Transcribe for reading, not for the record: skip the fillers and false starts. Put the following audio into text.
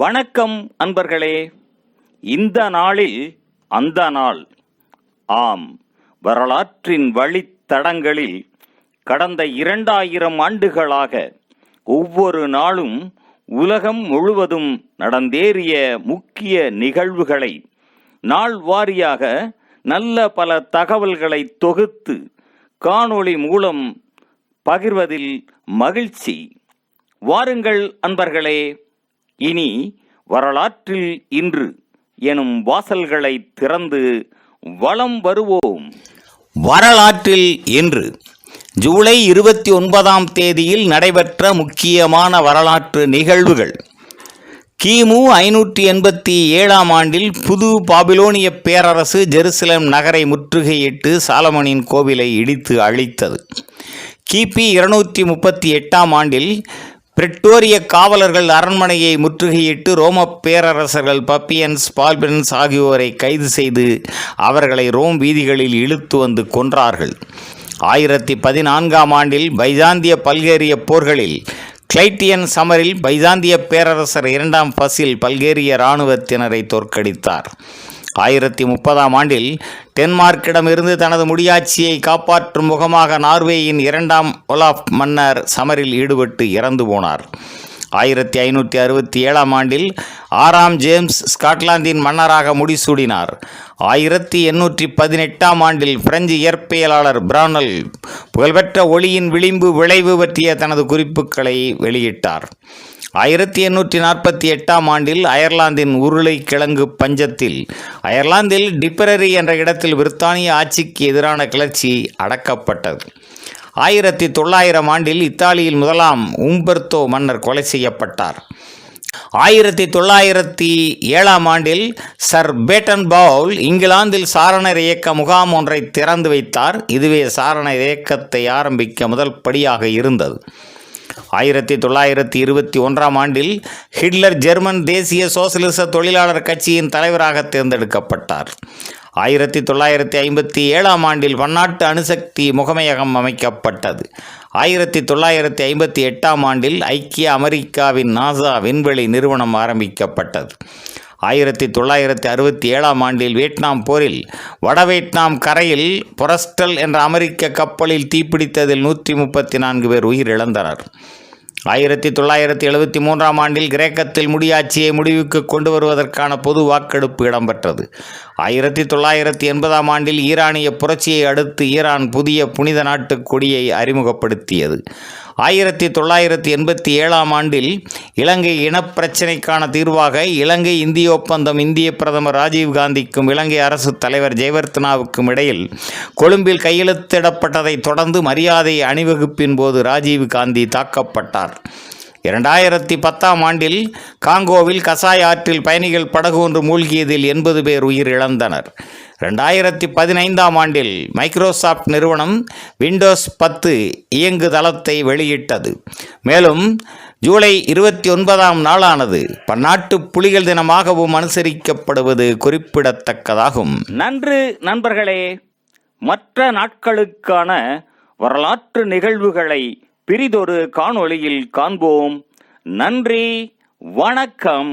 வணக்கம் அன்பர்களே. இந்த நாளில் அந்த நாள். ஆம், வரலாற்றின் வழித்தடங்களில் கடந்த 2000 ஆண்டுகளாக ஒவ்வொரு நாளும் உலகம் முழுவதும் நடந்தேறிய முக்கிய நிகழ்வுகளை நாள் வாரியாக நல்ல பல தகவல்களை தொகுத்து காணொளி மூலம் பகிர்வதில் மகிழ்ச்சி. வாருங்கள் அன்பர்களே, இனி வரலாற்றில் இன்று எனும் வாசல்களை திறந்து வலம் வருவோம். வரலாற்றில் இன்று ஜூலை 29ஆம் தேதியில் நடைபெற்ற முக்கியமான வரலாற்று நிகழ்வுகள். கிமு 587ஆம் ஆண்டில் புது பாபிலோனிய பேரரசு ஜெருசலேம் நகரை முற்றுகையிட்டு சாலமோனின் கோவிலை இடித்து அழித்தது. கிபி 238ஆம் ஆண்டில் பிரிட்டோரிய காவலர்கள் அரண்மனையை முற்றுகையிட்டு ரோம பேரரசர்கள் பப்பியன்ஸ், பால்பியன்ஸ் ஆகியோரை கைது செய்து அவர்களை ரோம் வீதிகளில் இழுத்து வந்து கொன்றார்கள். 1014ஆம் ஆண்டில் பைசாந்திய பல்கேரிய போர்களில் கிளைட்டியன் சமரில் பைசாந்திய பேரரசர் 2ஆம் பசில் பல்கேரிய இராணுவத்தினரை தோற்கடித்தார். 1030ஆம் ஆண்டில் டென்மார்க்கிடமிருந்து தனது முடியாட்சியை காப்பாற்றும் முகமாக நார்வேயின் 2ஆம் ஒலாஃப் மன்னர் சமரில் ஈடுபட்டு இறந்து போனார். 1567ஆம் ஆண்டில் 6ஆம் ஜேம்ஸ் ஸ்காட்லாந்தின் மன்னராக முடிசூடினார். 1818ஆம் ஆண்டில் பிரெஞ்சு இயற்பியலாளர் பிரானல் புகழ்பெற்ற ஒளியின் விளிம்பு விளைவு பற்றிய தனது குறிப்புகளை வெளியிட்டார். 1848ஆம் ஆண்டில் அயர்லாந்தின் உருளைக்கிழங்கு பஞ்சத்தில் அயர்லாந்தில் டிப்பரரி என்ற இடத்தில் பிரித்தானிய ஆட்சிக்கு எதிரான கிளர்ச்சி அடக்கப்பட்டது. 1900ஆம் ஆண்டில் இத்தாலியில் முதலாம் உம்பர்தோ மன்னர் கொலை செய்யப்பட்டார். 1907ஆம் ஆண்டில் சர் பேட்டன் பவுல் இங்கிலாந்தில் சாரணர் இயக்க முகாம் ஒன்றை திறந்து வைத்தார். இதுவே சாரணர் இயக்கத்தை ஆரம்பிக்க முதல் படியாக இருந்தது. 1921ஆம் ஆண்டில் ஹிட்லர் ஜெர்மன் தேசிய சோசலிச தொழிலாளர் கட்சியின் தலைவராக தேர்ந்தெடுக்கப்பட்டார். 1957ஆம் ஆண்டில் பன்னாட்டு அணுசக்தி முகமையகம் அமைக்கப்பட்டது. 1958ஆம் ஆண்டில் ஐக்கிய அமெரிக்காவின் நாசா விண்வெளி நிறுவனம் ஆரம்பிக்கப்பட்டது. 1967ஆம் ஆண்டில் வியட்நாம் போரில் வட வியட்நாம் கரையில் பொரஸ்டல் என்ற அமெரிக்க கப்பலில் தீப்பிடித்ததில் 134 பேர் உயிரிழந்தனர். 1973ஆம் ஆண்டில் கிரேக்கத்தில் முடியாட்சியை முடிவுக்கு கொண்டு வருவதற்கான பொது வாக்கெடுப்பு இடம்பெற்றது. 1980ஆம் ஆண்டில் ஈரானிய புரட்சியை அடுத்து ஈரான் புதிய புனித நாட்டு கொடியை அறிமுகப்படுத்தியது. 1987ஆம் ஆண்டில் இலங்கை இனப்பிரச்சினைக்கான தீர்வாக இலங்கை இந்திய ஒப்பந்தம் இந்திய பிரதமர் ராஜீவ்காந்திக்கும் இலங்கை அரசு தலைவர் ஜெயவர்த்தனாவுக்கும் இடையில் கொழும்பில் கையெழுத்திடப்பட்டதைத் தொடர்ந்து மரியாதை அணிவகுப்பின் போது ராஜீவ்காந்தி தாக்கப்பட்டார். 2010ஆம் ஆண்டில் காங்கோவில் கசாய் ஆற்றில் பயணிகள் படகு ஒன்று மூழ்கியதில் 80 பேர் உயிரிழந்தனர். 2015ஆம் ஆண்டில் மைக்ரோசாப்ட் நிறுவனம் விண்டோஸ் 10 இயங்கு தளத்தை வெளியிட்டது. மேலும் ஜூலை 29ஆம் நாளானது பன்னாட்டு புலிகள் தினமாகவும் அனுசரிக்கப்படுவது குறிப்பிடத்தக்கதாகும். நன்று நண்பர்களே. மற்ற நாட்களுக்கான வரலாற்று நிகழ்வுகளை பிரிதொரு காணொளியில் காண்போம். நன்றி, வணக்கம்.